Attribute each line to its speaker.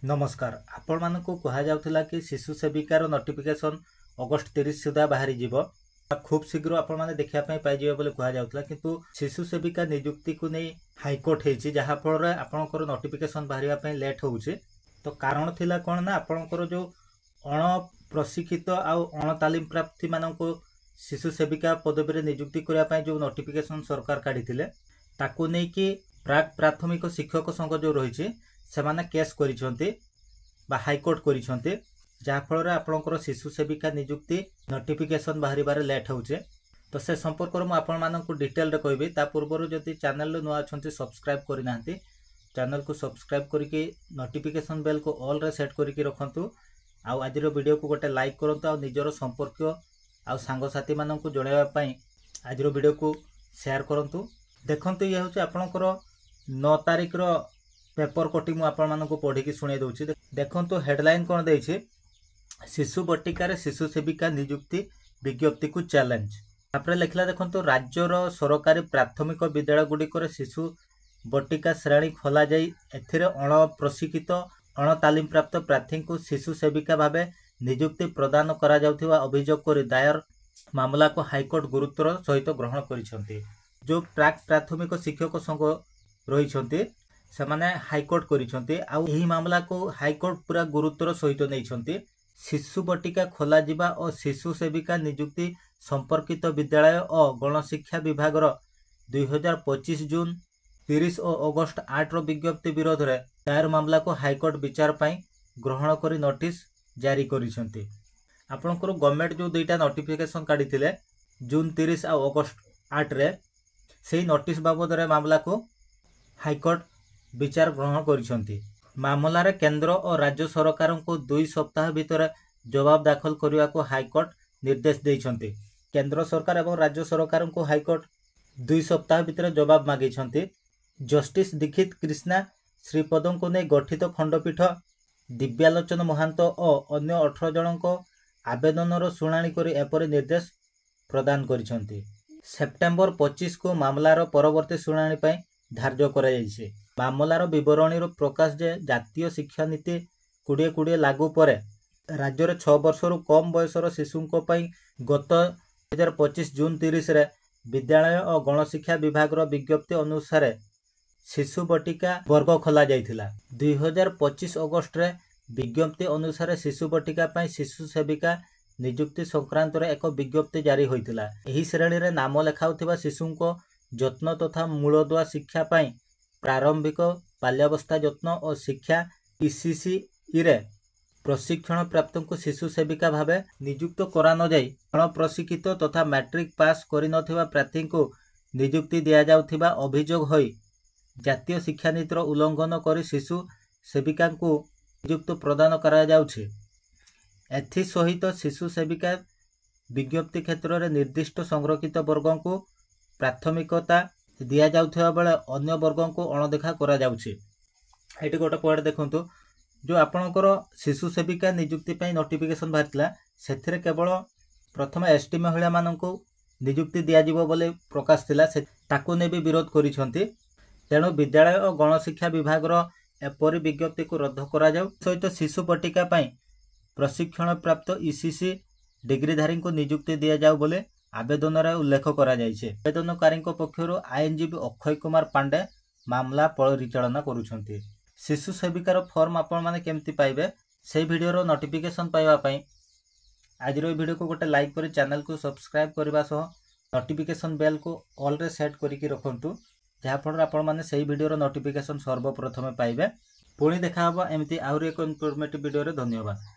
Speaker 1: नमस्कार आपण मानक कहुला कि शिशु सेविकार नोटिफिकेशन अगस्ट 30 सुधा बाहरी जीव खूब शीघ्र आपण मैंने देखापी पाइबे बोली कहला किंतु शिशु सेविका नियुक्ति को नहीं हाइकोर्ट होती जहाँफल आपंकर नोटिफिकेशन बाहर लेट हो तो कारण थिला कौन ना आपंकर जो अण प्रशिक्षित आउ अण तालीम प्राप्ति मानक शिशु सेविका पदवी नियुक्ति करने जो नोटिफिकेशन सरकार काढ़ी ताकू नहीं कि प्राक प्राथमिक शिक्षक संघ जो रही से माने केस करिसेंती बा हाईकोर्ट करिसेंती जहाँफल आपंकर शिशु सेविका नियुक्ति नोटिफिकेशन बाहर लेट होचे तो से संपर्क में आपण मानक डिटेल रे कहबी ता पूर्व जदि चैनल नुआ अच्छा सब्सक्राइब करना चैनल को सब्सक्राइब करके नोटिफिकेशन बेल को ऑल रे सेट करके रखंतु आज वीडियो को गोटे लाइक करंतु आ निजर संपर्क आ सांगसाथी मानक जणाइबा पई आज वीडियो को शेयर करंतु देखंतु ये होचे आपनकर 9 तारिख रो पेपर कटिंग मु आपण मानक पढ़ी की सुनाई दउछि देखंतु हेडलाइन कोन दैछि शिशु बटिकार शिशु सेविका नियुक्ति विज्ञप्ति को चैलेंज आपरे लिखला देखंतु राज्यर सरकारी प्राथमिक विद्यालय गुडिकर शिशु बटिका श्रेणी खोला जाई एथिरे अण प्रशिक्षित अण तालीम प्राप्त प्रार्थी को शिशु सेविका भावे नियुक्ति प्रदान करा जाउथिबा अभियोग करी दायर मामला को हाईकोर्ट गुरुत्वर सहित ग्रहण करिसेंती जो प्राक प्राथमिक शिक्षक संघ रही से माने हाईकोर्ट करिसेंती आ एही मामला को हाईकोर्ट पूरा गुरुत्वर सहित नहीं शिशु बटिका खोला जिबा और शिशु सेविका नियुक्ति संपर्कित विद्यालय और गणशिक्षा विभाग 2025 जून 30 और अगस्ट 8 विज्ञप्ति विरोध में दायर मामला को हाईकोर्ट विचार पाई ग्रहण करी नोटिस जारी करिसेंती आपनकर गवर्नमेंट जो दुईटा नोटिफिकेशन काढ़ी जून 30 और अगस्ट 8 रे से नोटिस बाबद मामला को हाईकोर्ट विचार ग्रहण करिसेंती मामलार केंद्र और राज्य सरकार को 2 सप्ताह भीतर जवाब दाखल करने को हाईकोर्ट निर्देश देइछंती केंद्र सरकार और राज्य सरकार को हाईकोर्ट 2 सप्ताह भीतर जवाब मागी जस्टिस दीक्षित कृष्णा श्रीपद को नहीं गठित खंडपीठ दिव्यालोचन महांत और अन्य 18 जनों आवेदन शुणाणी कर एपरी निर्देश प्रदान करिसेंती सेप्टेम्बर 25 को मामलार परवर्ती शुणाणी पई धार्य कराଯାଇଛି मामलार विवरणी प्रकाश जे जातीय शिक्षा नीति 2020 लागू पर राज्य में 6 वर्ष कम बयसर शिशुओं गत 2025 जून 30 रे विद्यालय और गणशिक्षा विभाग विज्ञप्ति अनुसार शिशु बटिका वर्ग खोला जाइथिला 2025 अगस्त रे विज्ञप्ति अनुसार शिशु बटिका शिशु सेविका नियुक्ति संक्रांत एक विज्ञप्ति जारी होइथिला एही श्रेणी रे नाम लेखाउथिबा शिशुओं जत्न तथा मूलदुआ शिक्षा प्रारंभिक बाल्यावस्था जत्न और शिक्षा ईसीसी रे प्रशिक्षण प्राप्त को शिशु सेविका भावे नियुक्त करा न जाई अण प्रशिक्षित तथा मैट्रिक पास करिनथिबा प्रार्थी को नियुक्ति दिया जाउथिबा अभियोग होई जातीय शिक्षा नीतिर उल्लंघन करी शिशु सेविका को नियुक्त प्रदान करा जाउछि एथि सहित शिशु सेविका विज्ञप्ति क्षेत्र में निर्दिष्ट संरक्षित वर्गों को प्राथमिकता दिया जाउथिबा बेले अन्य वर्गों को अणदेखा करा जाउछि एटी गोटे पॉइंट देखंतु जो आपणकर शिशु सेविका नियुक्ति पई नोटिफिकेशन बाहरला सेथिरे केवल प्रथम एसटी महिला माननको नियुक्ति दिया जिवो बोले प्रकाश थिला से ताकू ने भी विरोध करिसंती तेणु विद्यालय और गणशिक्षा विभाग एपरी विज्ञप्ति को रद्द करा जाउ सहित शिशु बटिका पई प्रशिक्षण प्राप्त ईसीसी डिग्रीधारी को नियुक्ति दिया जाउ बोले आवेदन उल्लेख करा जाइछे आवेदनकारी पक्षर आईनजीवी अक्षय कुमार पांडे मामला परिचालना करुछंती शिशु सेविकार फॉर्म आपण माने केमती पाइबे से वीडियो नोटिफिकेशन पाइबा पई आज वीडियो को गोटे लाइक करी चैनल को सब्सक्राइब करबा सह नोटिफिकेशन बेल को ऑल रे सेट करिकि रखंतु जहाँफल आपण माने से वीडियो नोटिफिकेशन सर्वप्रथम पाइबे पुणी देखा हबो एमती आउरी एक इन्फॉर्मेटिव वीडियो रे धन्यवाद।